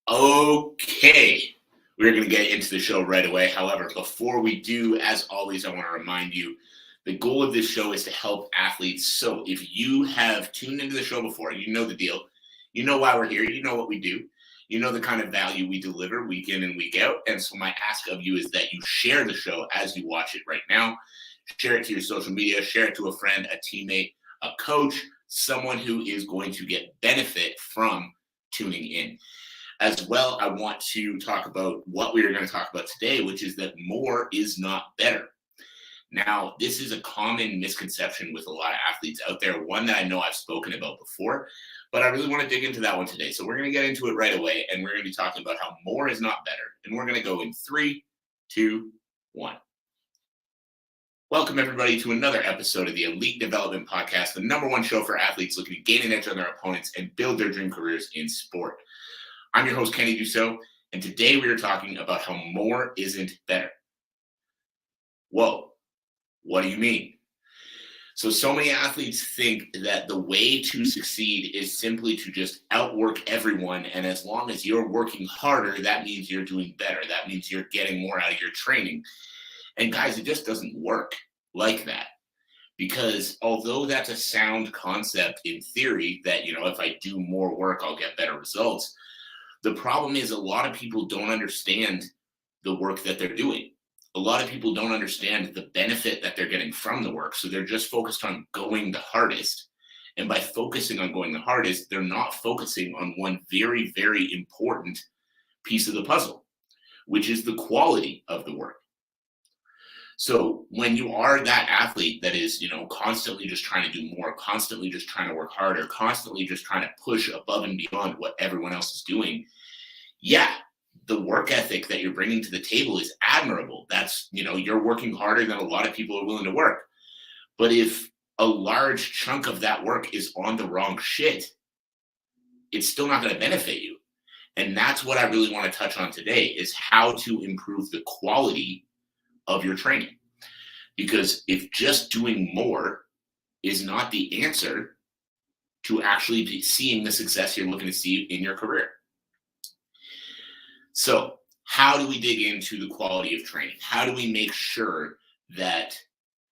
Okay, we're going to get into the show right away. However, before we do, as always, I want to remind you the goal of this show is to help athletes. So if you have tuned into the show before, you know the deal. You know why we're here. You know what we do. You know the kind of value we deliver week in and week out. And so my ask of you is that you share the show as you watch it right now. Share it to your social media, share it to a friend, a teammate, a coach, someone who is going to get benefit from tuning in. As well, I want to talk about what we are going to talk about today, which is that more is not better. Now, this is a common misconception with a lot of athletes out there, one that I know I've spoken about before, but I really want to dig into that one today. So we're going to get into it right away, and we're going to be talking about how more is not better. And we're going to go in three, two, one. Welcome, everybody, to another episode of the Elite Development Podcast, the number one show for athletes looking to gain an edge on their opponents and build their dream careers in sport. I'm your host, Kenny Dusseault, and today we are talking about how more isn't better. Whoa, what do you mean? So many athletes think that the way to succeed is simply to just outwork everyone, and as long as you're working harder, that means you're doing better. That means you're getting more out of your training. And guys, it just doesn't work like that. Because although that's a sound concept in theory that, if I do more work, I'll get better results. The problem is a lot of people don't understand the work that they're doing. A lot of people don't understand the benefit that they're getting from the work. So they're just focused on going the hardest. And by focusing on going the hardest, they're not focusing on one very, very important piece of the puzzle, which is the quality of the work. So when you are that athlete that is, constantly just trying to do more, constantly just trying to work harder, constantly just trying to push above and beyond what everyone else is doing, yeah, the work ethic that you're bringing to the table is admirable. That's, you're working harder than a lot of people are willing to work. But if a large chunk of that work is on the wrong shit, it's still not going to benefit you. And that's what I really want to touch on today is how to improve the quality of your training. Because if just doing more is not the answer to actually be seeing the success you're looking to see in your career. So how do we dig into the quality of training? How do we make sure that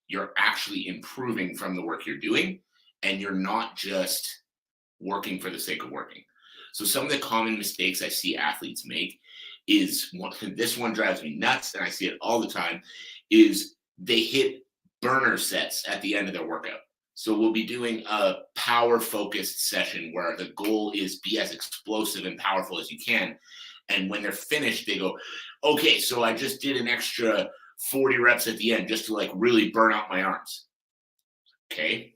you're actually improving from the work you're doing and you're not just working for the sake of working? So some of the common mistakes I see athletes make is this one drives me nuts, and I see it all the time, is they hit burner sets at the end of their workout. So we'll be doing a power focused session where the goal is be as explosive and powerful as you can. And when they're finished, they go, okay, so I just did an extra 40 reps at the end just to really burn out my arms. Okay.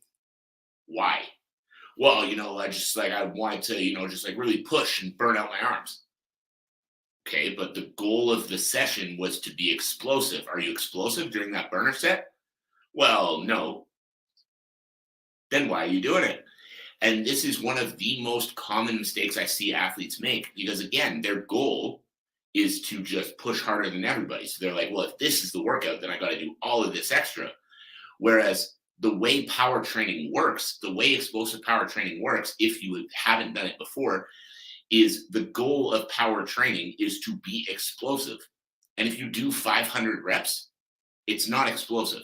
Why? Well, I wanted to, just really push and burn out my arms. Okay, but the goal of the session was to be explosive. Are you explosive during that burner set? Well, no. Then why are you doing it? And this is one of the most common mistakes I see athletes make because, again, their goal is to just push harder than everybody. So they're like, well, if this is the workout, then I got to do all of this extra. Whereas the way power training works, the way explosive power training works, if you haven't done it before, is the goal of power training is to be explosive. And if you do 500 reps, it's not explosive.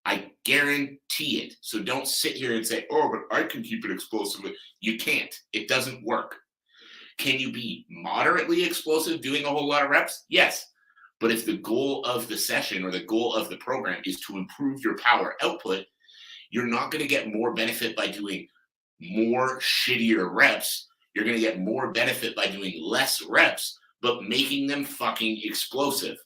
I guarantee it. So don't sit here and say, oh, but I can keep it explosive. You can't. It doesn't work. Can you be moderately explosive doing a whole lot of reps? Yes. But if the goal of the session or the goal of the program is to improve your power output, you're not going to get more benefit by doing more shittier reps. You're going to get more benefit by doing less reps, but making them fucking explosive.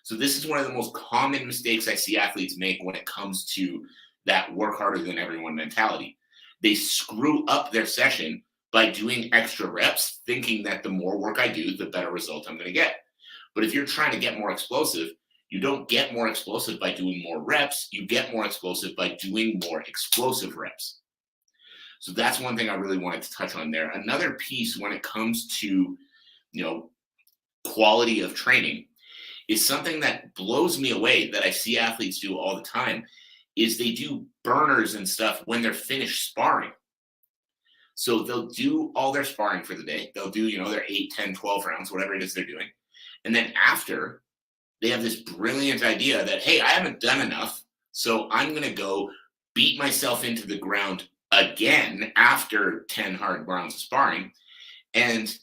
So this is one of the most common mistakes I see athletes make when it comes to that work harder than everyone mentality. They screw up their session by doing extra reps, thinking that the more work I do, the better result I'm going to get. But if you're trying to get more explosive, you don't get more explosive by doing more reps. You get more explosive by doing more explosive reps. So that's one thing I really wanted to touch on there. Another piece when it comes to, quality of training is something that blows me away that I see athletes do all the time is they do burners and stuff when they're finished sparring. So they'll do all their sparring for the day. They'll do, their 8, 10, 12 rounds, whatever it is they're doing. And then after, they have this brilliant idea that, hey, I haven't done enough. So I'm going to go beat myself into the ground again after 10 hard rounds of sparring. And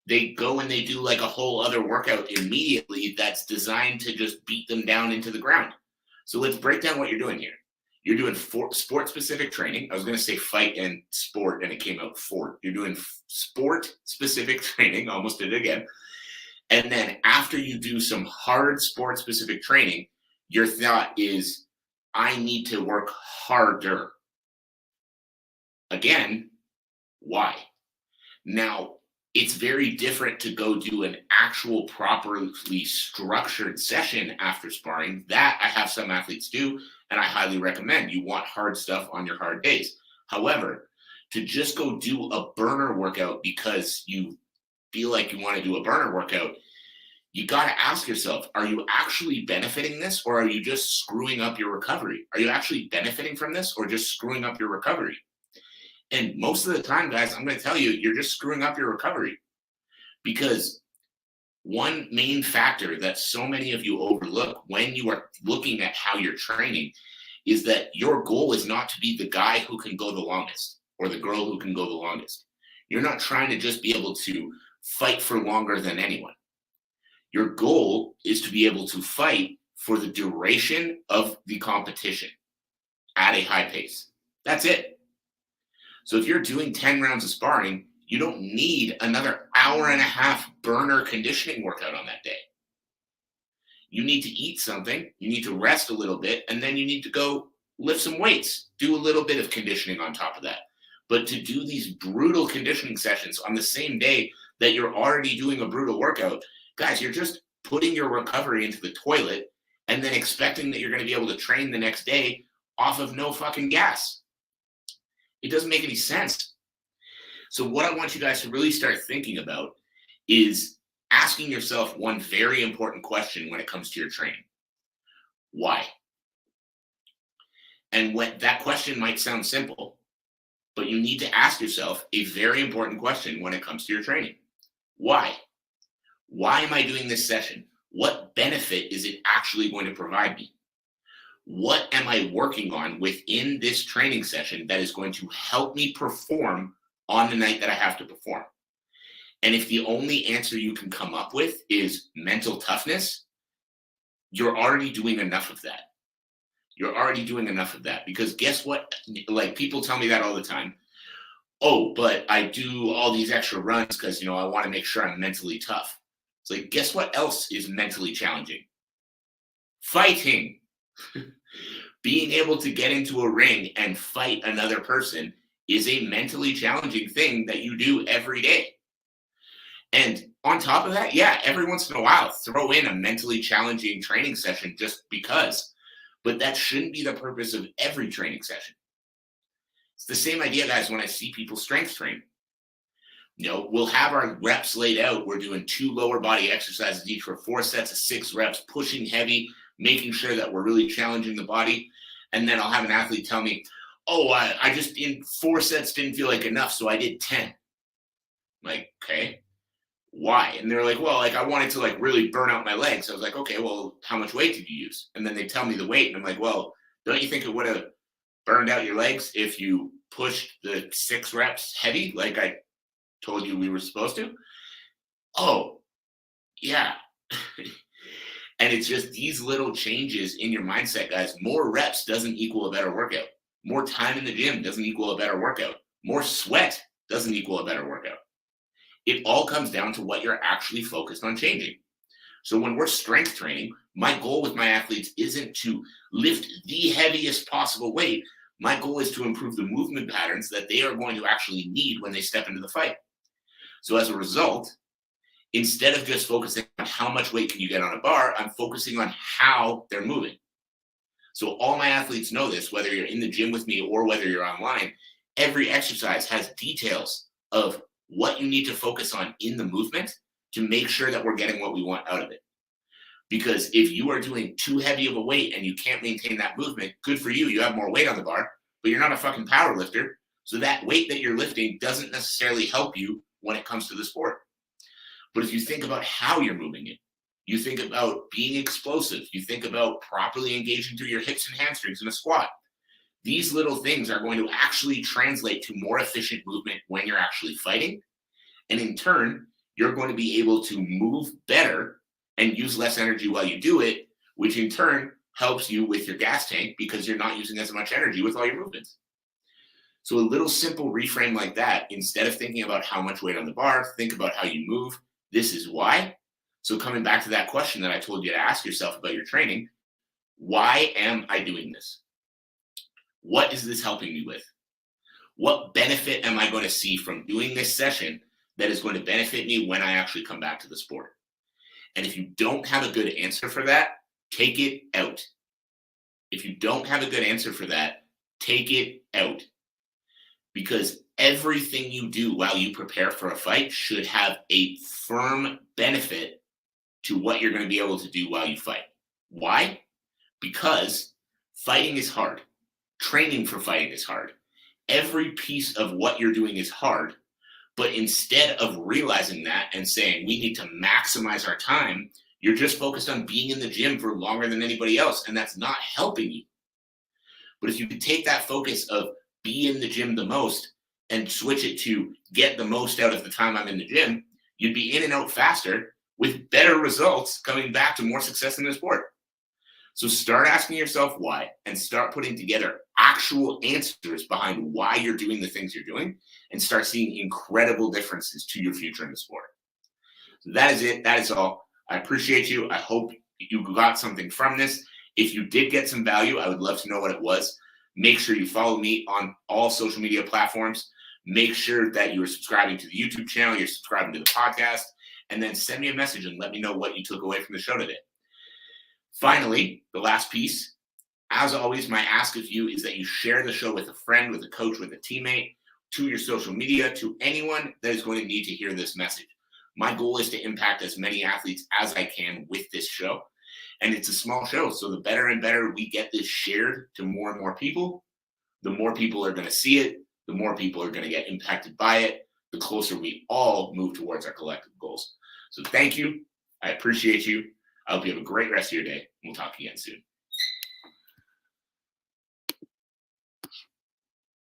they go and they do like a whole other workout immediately that's designed to just beat them down into the ground. So let's break down what you're doing here. You're doing sport-specific training. I was going to say fight and sport, and it came out fort. You're doing sport-specific training. Almost did it again. And then after you do some hard sport-specific training, your thought is, I need to work harder. Again, why? Now, it's very different to go do an actual properly structured session after sparring. That I have some athletes do, and I highly recommend. You want hard stuff on your hard days. However, to just go do a burner workout because you feel like you want to do a burner workout, you got to ask yourself, are you actually benefiting this, or are you just screwing up your recovery? Are you actually benefiting from this or just screwing up your recovery? And most of the time, guys, I'm going to tell you, you're just screwing up your recovery, because one main factor that so many of you overlook when you are looking at how you're training is that your goal is not to be the guy who can go the longest or the girl who can go the longest. You're not trying to just be able to fight for longer than anyone. Your goal is to be able to fight for the duration of the competition at a high pace. That's it. So if you're doing 10 rounds of sparring, you don't need another hour and a half burner conditioning workout on that day. You need to eat something, you need to rest a little bit, and then you need to go lift some weights, do a little bit of conditioning on top of that. But to do these brutal conditioning sessions on the same day that you're already doing a brutal workout, guys, you're just putting your recovery into the toilet and then expecting that you're going to be able to train the next day off of no fucking gas. It doesn't make any sense. So what I want you guys to really start thinking about is asking yourself one very important question when it comes to your training. Why? And what that question might sound simple, but you need to ask yourself a very important question when it comes to your training. Why? Why am I doing this session? What benefit is it actually going to provide me? What am I working on within this training session that is going to help me perform on the night that I have to perform? And if the only answer you can come up with is mental toughness, you're already doing enough of that. You're already doing enough of that, because guess what? Like, people tell me that all the time. Oh, but I do all these extra runs because, I want to make sure I'm mentally tough. It's like, guess what else is mentally challenging? Fighting. Being able to get into a ring and fight another person is a mentally challenging thing that you do every day. And on top of that, yeah, every once in a while, throw in a mentally challenging training session just because. But that shouldn't be the purpose of every training session. It's the same idea, guys, when I see people strength train. We'll have our reps laid out. We're doing 2 lower body exercises each for 4 sets of 6 reps, pushing heavy, making sure that we're really challenging the body. And then I'll have an athlete tell me, oh, I just in 4 sets didn't feel like enough, so I did 10. I'm like, okay, why? And they're like, well, I wanted to really burn out my legs. I was like, okay, well, how much weight did you use? And then they tell me the weight, and I'm like, well, don't you think it would have burned out your legs if you pushed the 6 reps heavy like I told you we were supposed to? Oh, yeah. And it's just these little changes in your mindset, guys. More reps doesn't equal a better workout. More time in the gym doesn't equal a better workout. More sweat doesn't equal a better workout. It all comes down to what you're actually focused on changing. So when we're strength training, my goal with my athletes isn't to lift the heaviest possible weight. My goal is to improve the movement patterns that they are going to actually need when they step into the fight. So as a result, instead of just focusing on how much weight can you get on a bar, I'm focusing on how they're moving. So all my athletes know this, whether you're in the gym with me or whether you're online. Every exercise has details of what you need to focus on in the movement to make sure that we're getting what we want out of it. Because if you are doing too heavy of a weight and you can't maintain that movement, good for you. You have more weight on the bar, but you're not a fucking power lifter. So that weight that you're lifting doesn't necessarily help you when it comes to the sport. But if you think about how you're moving it, you think about being explosive, you think about properly engaging through your hips and hamstrings in a squat. These little things are going to actually translate to more efficient movement when you're actually fighting. And in turn, you're going to be able to move better and use less energy while you do it, which in turn helps you with your gas tank because you're not using as much energy with all your movements. So a little simple reframe like that, instead of thinking about how much weight on the bar, think about how you move. This is why. So coming back to that question that I told you to ask yourself about your training, why am I doing this? What is this helping me with? What benefit am I going to see from doing this session that is going to benefit me when I actually come back to the sport? And if you don't have a good answer for that, take it out. If you don't have a good answer for that, take it out. Because everything you do while you prepare for a fight should have a firm benefit to what you're going to be able to do while you fight. Why? Because fighting is hard. Training for fighting is hard. Every piece of what you're doing is hard. But instead of realizing that and saying we need to maximize our time, you're just focused on being in the gym for longer than anybody else, and that's not helping you. But if you could take that focus of be in the gym the most and switch it to get the most out of the time I'm in the gym, you'd be in and out faster with better results coming back to more success in the sport. So start asking yourself why and start putting together actual answers behind why you're doing the things you're doing and start seeing incredible differences to your future in the sport. So that is it. That is all. I appreciate you. I hope you got something from this. If you did get some value, I would love to know what it was. Make sure you follow me on all social media platforms. Make sure that you are subscribing to the YouTube channel, you're subscribing to the podcast, and then send me a message and let me know what you took away from the show today. Finally, the last piece, as always, my ask of you is that you share the show with a friend, with a coach, with a teammate, to your social media, to anyone that is going to need to hear this message. My goal is to impact as many athletes as I can with this show. And it's a small show, so the better and better we get this shared to more and more people, the more people are going to see it, the more people are going to get impacted by it, the closer we all move towards our collective goals. So thank you. I appreciate you. I hope you have a great rest of your day. We'll talk again soon.